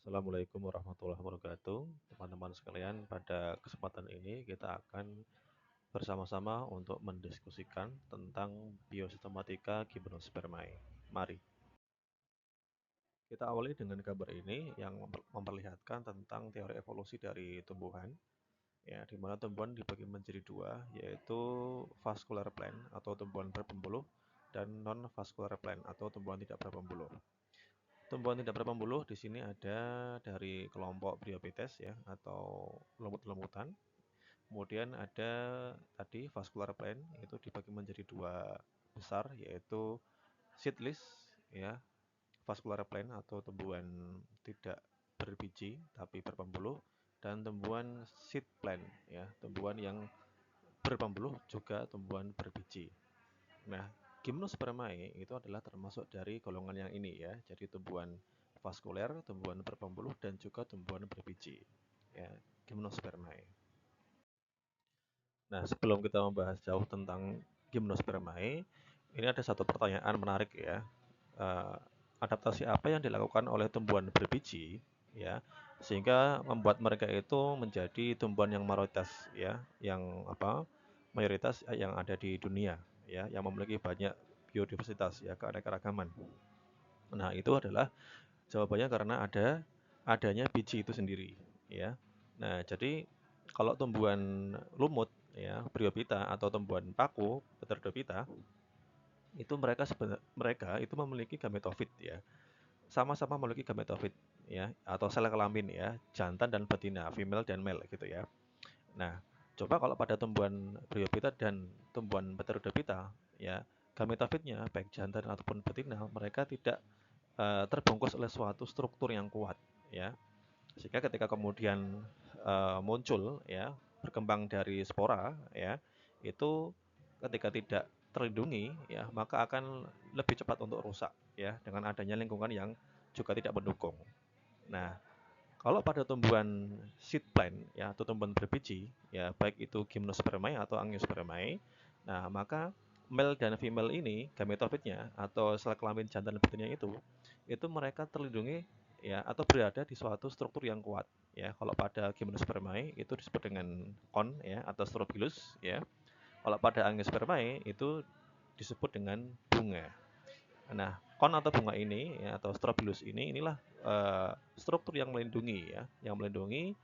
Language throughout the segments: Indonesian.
Assalamualaikum warahmatullahi wabarakatuh. Teman-teman sekalian, pada kesempatan ini kita akan bersama-sama untuk mendiskusikan tentang biosistematika gimnospermae. Mari kita awali dengan gambar ini yang memperlihatkan tentang teori evolusi dari tumbuhan, ya, di mana tumbuhan dibagi menjadi dua, yaitu vascular plant atau tumbuhan berpembuluh dan non-vascular plant atau tumbuhan tidak berpembuluh. Tumbuhan tidak berpembuluh di sini ada dari kelompok Bryophytes ya atau lumut-lumutan. Kemudian ada tadi vascular plant itu dibagi menjadi dua besar yaitu seedless ya, vascular plant atau tumbuhan tidak berbiji tapi berpembuluh dan tumbuhan seed plant ya, tumbuhan yang berpembuluh juga tumbuhan berbiji. Nah, Gymnospermae itu adalah termasuk dari golongan yang ini ya. Jadi tumbuhan vaskuler, tumbuhan berpembuluh dan juga tumbuhan berbiji. Ya, Gymnospermae. Nah, sebelum kita membahas jauh tentang Gymnospermae, ini ada satu pertanyaan menarik ya. Eh, Adaptasi apa yang dilakukan oleh tumbuhan berbiji ya sehingga membuat mereka itu menjadi tumbuhan yang mayoritas ya, yang apa? Mayoritas yang ada di dunia ya, yang memiliki banyak biodiversitas ya, keanekaragaman. Nah, itu adalah jawabannya karena adanya biji itu sendiri ya. Nah, jadi kalau tumbuhan lumut ya, Bryophyta atau tumbuhan paku, Pteridophyta, itu mereka itu memiliki gametofit ya. Sama-sama memiliki gametofit ya atau sel kelamin ya, jantan dan betina, female dan male gitu ya. Nah, coba kalau pada tumbuhan Bryophyta dan tumbuhan Pteridophyta ya, gametofitnya baik jantan ataupun betina mereka tidak terbungkus oleh suatu struktur yang kuat ya. Sehingga ketika kemudian muncul ya, berkembang dari spora ya, itu ketika tidak terlindungi ya, maka akan lebih cepat untuk rusak ya dengan adanya lingkungan yang juga tidak mendukung. Nah, kalau pada tumbuhan seed plant ya atau tumbuhan berbiji ya baik itu Gymnospermae atau Angiospermae, nah maka male dan female ini gametofitnya atau sel kelamin jantan dan betina itu mereka terlindungi ya atau berada di suatu struktur yang kuat ya. Kalau pada Gymnospermae itu disebut dengan kon ya atau strobilus ya. Kalau pada Angiospermae itu disebut dengan bunga. Nah, kon atau bunga ini ya, atau strobilus inilah struktur yang melindungi ya, yang melindungi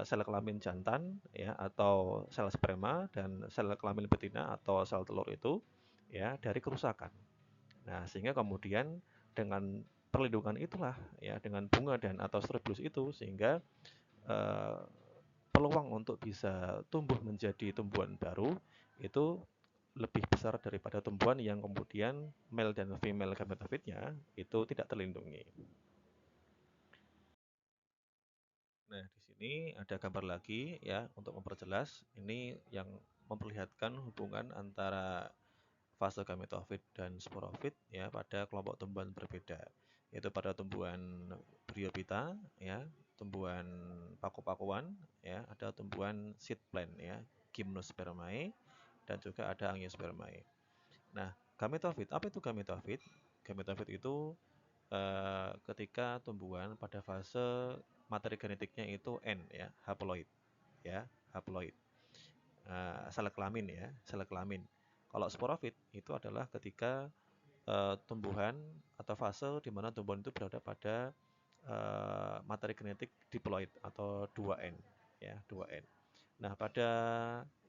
sel kelamin jantan ya atau sel sperma dan sel kelamin betina atau sel telur itu ya dari kerusakan. Nah, sehingga kemudian dengan perlindungan itulah ya dengan bunga dan atau strobilus itu sehingga eh, peluang untuk bisa tumbuh menjadi tumbuhan baru itu lebih besar daripada tumbuhan yang kemudian male dan female gametofitnya itu tidak terlindungi. Nah, di sini ada gambar lagi ya untuk memperjelas. Ini yang memperlihatkan hubungan antara fase gametofit dan sporofit ya pada kelompok tumbuhan berbeda. Yaitu pada tumbuhan Bryophyta ya, tumbuhan paku-pakuan ya, ada tumbuhan seed plant ya, Gymnospermae dan juga ada Angiospermae. Nah, gametofit, apa itu gametofit? Gametofit itu ketika tumbuhan pada fase materi genetiknya itu N ya, haploid ya, haploid. Sel kelamin ya, sel kelamin. Kalau sporofit itu adalah ketika tumbuhan atau fase di mana tumbuhan itu berada pada materi genetik diploid atau 2N ya, 2N. Nah, pada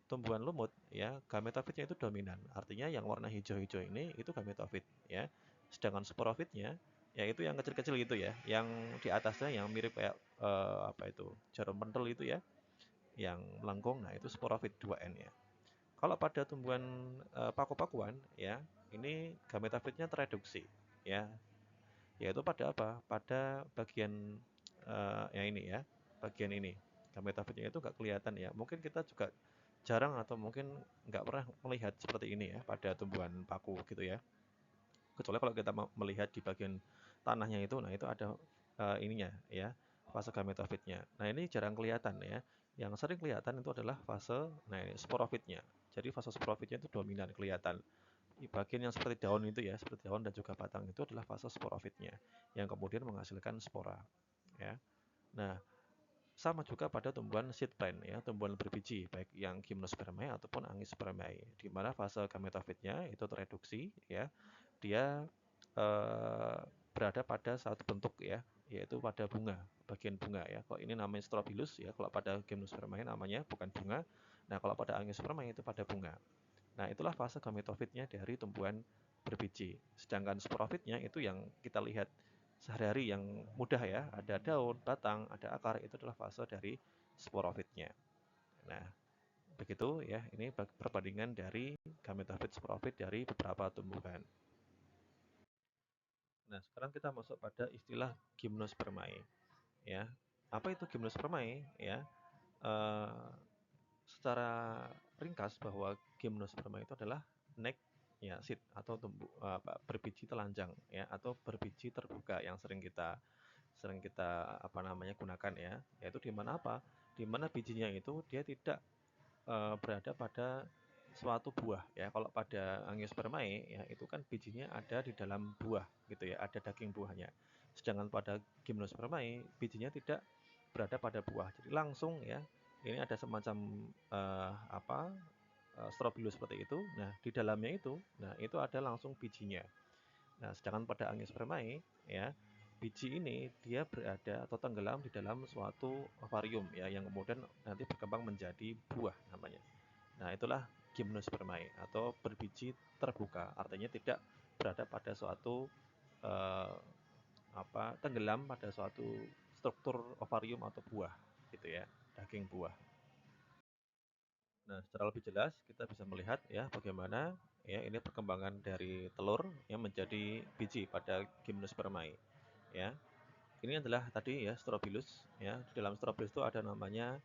tumbuhan lumut ya, gametofitnya itu dominan. Artinya yang warna hijau-hijau ini itu gametofit ya. Sedangkan sporofitnya yaitu yang kecil-kecil itu ya, yang di atasnya yang mirip kayak apa itu? Jarum pentul itu ya, yang melengkung. Nah, itu sporofit 2N ya. Kalau pada tumbuhan paku-pakuan ya, ini gametofitnya tereduksi ya. Yaitu pada apa? Pada bagian yang ini ya, bagian ini. Gametofitnya itu nggak kelihatan ya. Mungkin kita juga jarang atau mungkin nggak pernah melihat seperti ini ya pada tumbuhan paku gitu ya. Kecuali kalau kita melihat di bagian tanahnya itu, nah itu ada ininya ya, fase gametofitnya. Nah ini jarang kelihatan ya. Yang sering kelihatan itu adalah fase, nah ini sporofitnya. Jadi fase sporofitnya itu dominan kelihatan. Di bagian yang seperti daun itu ya, seperti daun dan juga batang itu adalah fase sporofitnya, yang kemudian menghasilkan spora. ya. Nah, sama juga pada tumbuhan seed plant ya, tumbuhan berbiji baik yang Gymnospermae ataupun Angispermae, di mana fase gametofitnya itu tereduksi ya. Dia eh, berada pada satu bentuk ya, yaitu pada bunga, bagian bunga ya. Kalau ini namanya strobilus ya, kalau pada Gymnospermae namanya bukan bunga. Nah, kalau pada Angispermae itu pada bunga. Nah, itulah fase gametofitnya dari tumbuhan berbiji. Sedangkan sporofitnya itu yang kita lihat sehari-hari yang mudah ya, ada daun, batang, ada akar, itu adalah fase dari sporofitnya. Nah, begitu ya, ini perbandingan dari gametofit sporofit dari beberapa tumbuhan. Nah, sekarang kita masuk pada istilah gimnospermae ya. Apa itu gimnospermae ya? Eh, Secara ringkas bahwa gimnosperma itu adalah neck ya seed atau berbiji telanjang ya atau berbiji terbuka yang sering kita apa namanya gunakan ya, yaitu di mana apa? Di mana bijinya itu dia tidak berada pada suatu buah ya. Kalau pada Angiospermae ya itu kan bijinya ada di dalam buah gitu ya, ada daging buahnya. Sedangkan pada Gymnospermae bijinya tidak berada pada buah. Jadi langsung ya, ini ada semacam apa strobilus seperti itu. Nah, di dalamnya itu, nah itu ada langsung bijinya. Nah, sedangkan pada Angiospermae ya, biji ini dia berada atau tenggelam di dalam suatu ovarium ya yang kemudian nanti berkembang menjadi buah namanya. Nah, itulah gimnospermae atau berbiji terbuka, artinya tidak berada pada suatu eh, tenggelam pada suatu struktur ovarium atau buah gitu ya, daging buah. Nah, secara lebih jelas kita bisa melihat ya bagaimana ya ini perkembangan dari telur yang menjadi biji pada gimnospermae ya. Ini adalah tadi ya strobilus ya. Di dalam strobilus itu ada namanya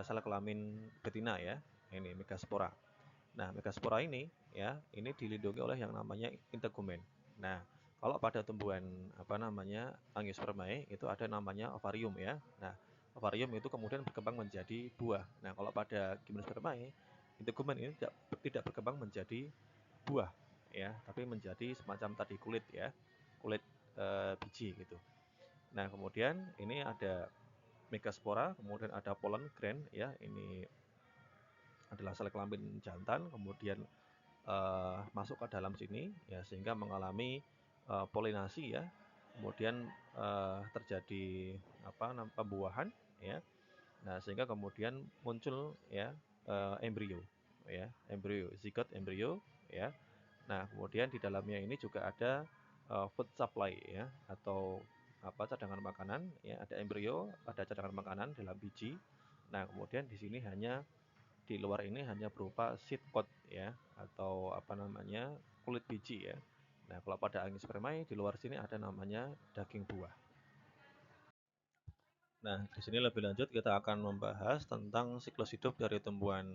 sel kelamin betina ya. Ini megaspora. Nah, megaspora ini ya, ini dilindungi oleh yang namanya integumen. Nah, kalau pada tumbuhan apa namanya Angiospermae itu ada namanya ovarium ya. Nah, ovarium itu kemudian berkembang menjadi buah. Nah, kalau pada Gymnospermae integumen ini tidak berkembang menjadi buah ya, tapi menjadi semacam tadi kulit ya, kulit biji gitu. Nah, kemudian ini ada megaspora, kemudian ada pollen grain ya, ini adalah sel kelamin jantan, kemudian masuk ke dalam sini ya sehingga mengalami polinasi ya. Kemudian terjadi pembuahan ya. Nah, sehingga kemudian muncul ya embrio ya, embrio, zigot embrio ya. Nah, kemudian di dalamnya ini juga ada food supply ya atau cadangan makanan ya, ada embrio, ada cadangan makanan dalam biji. Nah, kemudian di sini hanya di luar ini hanya berupa seed coat ya atau apa namanya kulit biji ya. Nah, kalau pada Angiospermae di luar sini ada namanya daging buah. Nah, di sini lebih lanjut kita akan membahas tentang siklus hidup dari tumbuhan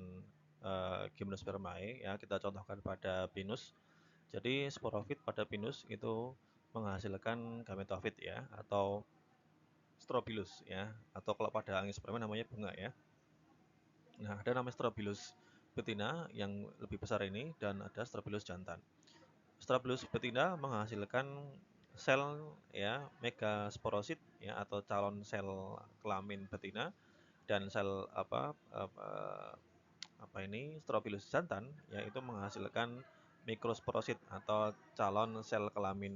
Gymnospermae ya. Kita contohkan pada pinus. Jadi sporofit pada pinus itu menghasilkan gametofit ya atau strobilus ya atau kalau pada Angiospermae namanya bunga ya. Nah, ada namanya Strobilus betina yang lebih besar ini dan ada Strobilus jantan. Strobilus betina menghasilkan sel ya megasporosit ya atau calon sel kelamin betina dan sel apa ini Strobilus jantan yaitu menghasilkan mikrosporosit atau calon sel kelamin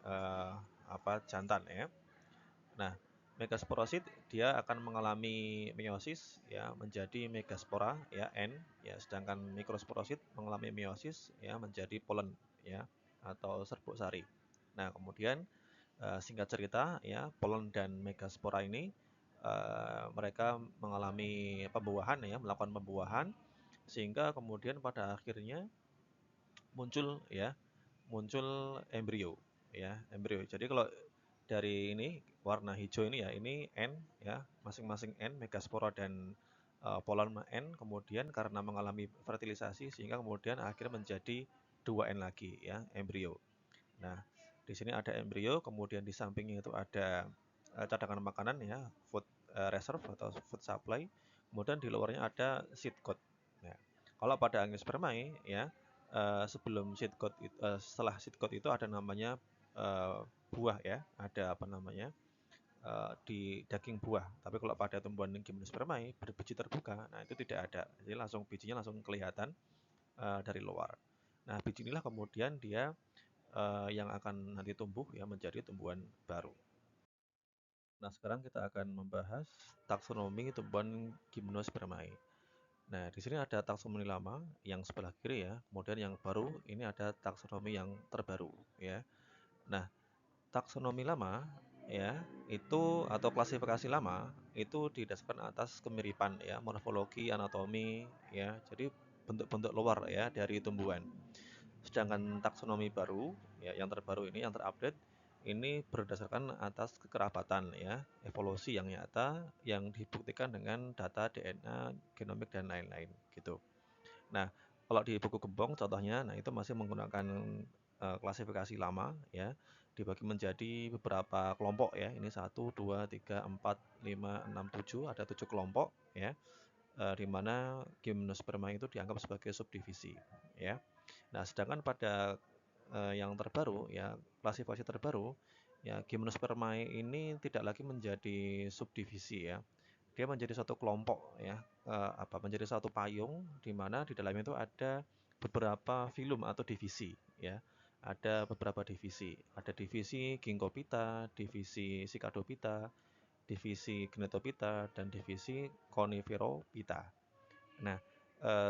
eh, jantan ya. Nah, megasporosit dia akan mengalami meiosis ya menjadi megaspora ya N ya, sedangkan mikrosporosit mengalami meiosis ya menjadi polen ya atau serbuk sari. Nah, kemudian singkat cerita ya, polen dan megaspora ini mereka mengalami pembuahan ya, melakukan pembuahan sehingga kemudian pada akhirnya muncul ya, muncul embrio ya, embrio. Jadi kalau dari ini warna hijau ini ya, ini N ya, masing-masing N megaspora dan pollen N kemudian karena mengalami fertilisasi sehingga kemudian akhirnya menjadi 2N lagi ya, embrio. Nah, di sini ada embrio, kemudian di sampingnya itu ada cadangan makanan ya, food reserve atau food supply. Kemudian di luarnya ada seed coat. Nah, kalau pada Angiospermae ya, sebelum seed coat setelah seed coat itu ada namanya buah ya, ada apa namanya? di daging buah. Tapi kalau pada tumbuhan Gymnospermae berbiji terbuka, nah itu tidak ada. Jadi langsung bijinya langsung kelihatan dari luar. Nah, biji inilah kemudian dia yang akan nanti tumbuh ya menjadi tumbuhan baru. Nah, sekarang kita akan membahas taksonomi tumbuhan Gymnospermae. Nah, di sini ada taksonomi lama yang sebelah kiri ya, kemudian yang baru ini ada taksonomi yang terbaru ya. Nah, taksonomi lama ya itu atau klasifikasi lama itu didasarkan atas kemiripan ya, morfologi, anatomi ya. Jadi bentuk-bentuk luar ya dari tumbuhan. Sedangkan taksonomi baru ya yang terbaru ini yang terupdate ini berdasarkan atas kekerabatan ya, evolusi yang nyata yang dibuktikan dengan data DNA, genomik dan lain-lain gitu. Nah, kalau di buku Gembong contohnya, nah itu masih menggunakan klasifikasi lama ya, dibagi menjadi beberapa kelompok ya. Ini 1, 2, 3, 4, 5, 6, 7, ada 7 kelompok ya, di mana Gymnospermae itu dianggap sebagai subdivisi ya. Nah, sedangkan pada yang terbaru ya, klasifikasi terbaru ya Gymnospermae ini tidak lagi menjadi subdivisi ya. Dia menjadi satu kelompok ya, menjadi satu payung di mana di dalamnya itu ada beberapa filum atau divisi ya. Ada beberapa divisi. Ada divisi Ginkgopita, divisi Cicadopita, divisi Gnetopita dan divisi Coniferopita. Nah,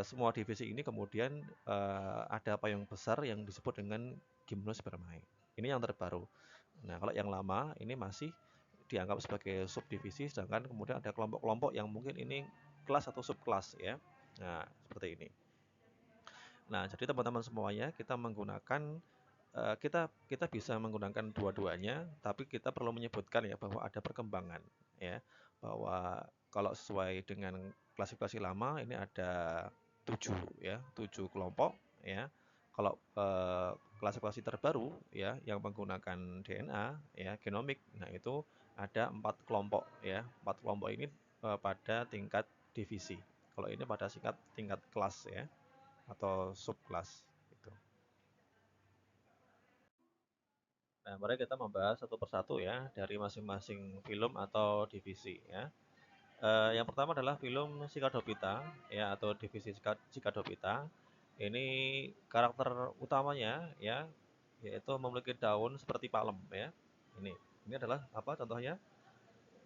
semua divisi ini kemudian ada payung besar yang disebut dengan Gymnospermae. Ini yang terbaru. Nah, kalau yang lama ini masih dianggap sebagai subdivisi, sedangkan kemudian ada kelompok-kelompok yang mungkin ini kelas atau subkelas ya. Nah, seperti ini. Nah, jadi teman-teman semuanya kita menggunakan kita kita bisa menggunakan dua-duanya, tapi kita perlu menyebutkan ya bahwa ada perkembangan ya, bahwa kalau sesuai dengan klasifikasi lama ini ada 7 ya, 7 kelompok ya. Kalau klasifikasi terbaru ya yang menggunakan DNA ya, genomik, nah itu ada 4 kelompok ya. 4 kelompok ini pada tingkat divisi. Kalau ini pada tingkat kelas ya atau subkelas gitu. Nah, mari kita membahas satu persatu ya dari masing-masing film atau divisi ya. Yang pertama adalah film Cicadopita ya atau divisi Cicadopita. Ini karakter utamanya ya yaitu memiliki daun seperti palem ya. Ini adalah apa contohnya?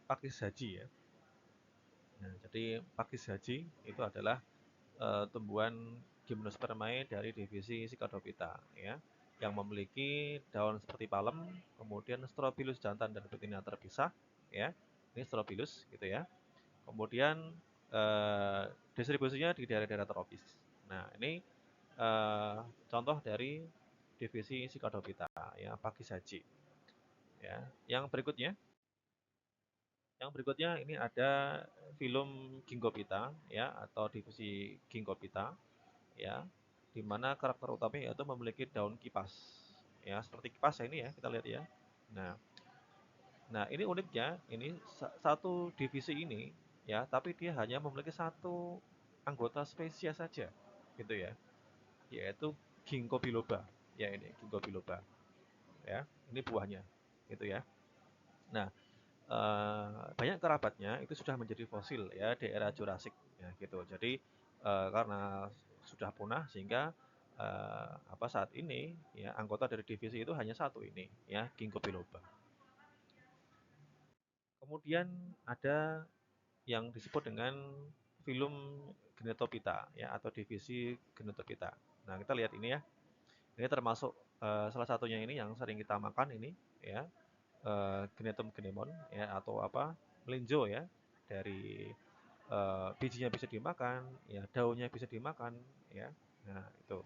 Pakis haji ya. Nah, jadi pakis haji itu adalah tumbuhan Gymnospermae dari divisi Cicadopita ya, yang memiliki daun seperti palem, kemudian strobilus jantan dan betina terpisah ya. Ini strobilus gitu ya. Kemudian distribusinya di daerah-daerah tropis. Nah, ini contoh dari divisi Cicadopita ya, pakis haji ya. Yang berikutnya ini ada film Ginkgopita ya atau divisi Ginkgopita ya, di mana karakter utamanya yaitu memiliki daun kipas. Ya, seperti kipas ya ini ya, kita lihat ya. Nah, nah ini uniknya, ini satu divisi ini ya, tapi dia hanya memiliki satu anggota spesies saja, gitu ya, yaitu Ginkgo biloba. Ya ini Ginkgo biloba, ya. Ini buahnya, gitu ya. Nah, banyak kerabatnya itu sudah menjadi fosil ya di era Jurassic ya gitu. Jadi karena sudah punah sehingga saat ini ya anggota dari divisi itu hanya satu ini ya Ginkgo biloba. Kemudian ada yang disebut dengan filum Gnetopita ya atau divisi Gnetopita. Nah, kita lihat ini ya. Ini termasuk salah satunya ini yang sering kita makan ini ya. Gnetum gnemon ya atau melinjo ya, dari bijinya bisa dimakan ya, daunnya bisa dimakan ya. Nah, itu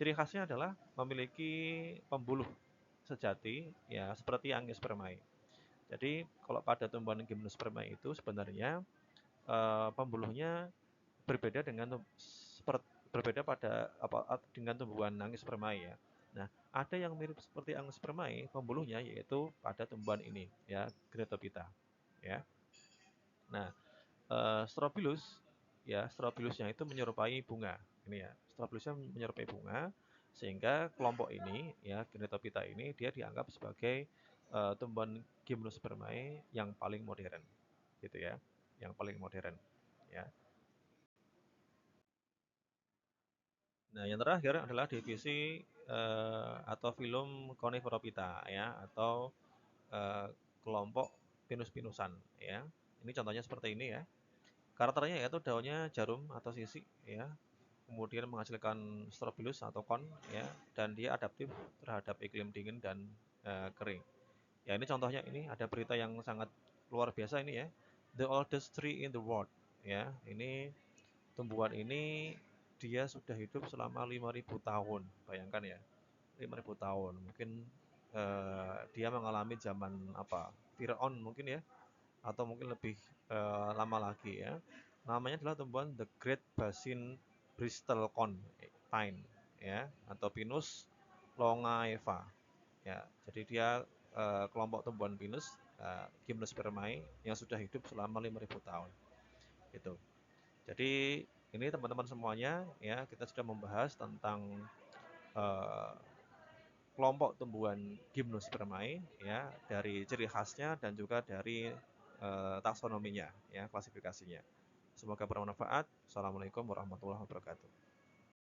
ciri khasnya adalah memiliki pembuluh sejati ya seperti Angiospermae. Jadi kalau pada tumbuhan Gymnospermae itu sebenarnya pembuluhnya berbeda dengan berbeda pada dengan tumbuhan Angiospermae ya. Nah, ada yang mirip seperti Angiospermae pembuluhnya yaitu pada tumbuhan ini ya, Gnetopita ya. Nah, Strobilus ya, strobilusnya itu menyerupai bunga. Ini ya, strobilusnya menyerupai bunga sehingga kelompok ini ya, Gnetopita ini dia dianggap sebagai tumbuhan Gymnospermae yang paling modern, gitu ya, yang paling modern, ya. Nah, yang terakhir adalah divisi atau filum Coniferophyta, ya, atau eh, kelompok pinus-pinusan, ya. Ini contohnya seperti ini ya. Karakternya yaitu daunnya jarum atau sisik, ya, kemudian menghasilkan strobilus atau kon, ya, dan dia adaptif terhadap iklim dingin dan kering. Ya, ini contohnya, ini ada berita yang sangat luar biasa ini ya. The oldest tree in the world. Ya, ini tumbuhan ini dia sudah hidup selama 5.000 tahun. Bayangkan ya, 5.000 tahun. Mungkin dia mengalami zaman apa? Firaun mungkin ya, atau mungkin lebih lama lagi ya. Namanya adalah tumbuhan The Great Basin Bristol Pine, ya, atau Pinus longaeva. Ya, jadi dia kelompok tumbuhan pinus Gymnospermae yang sudah hidup selama 5.000 tahun. Itu. Jadi ini teman-teman semuanya ya, kita sudah membahas tentang eh, kelompok tumbuhan Gymnospermae ya, dari ciri khasnya dan juga dari taksonominya ya, klasifikasinya. Semoga bermanfaat. Assalamualaikum warahmatullahi wabarakatuh.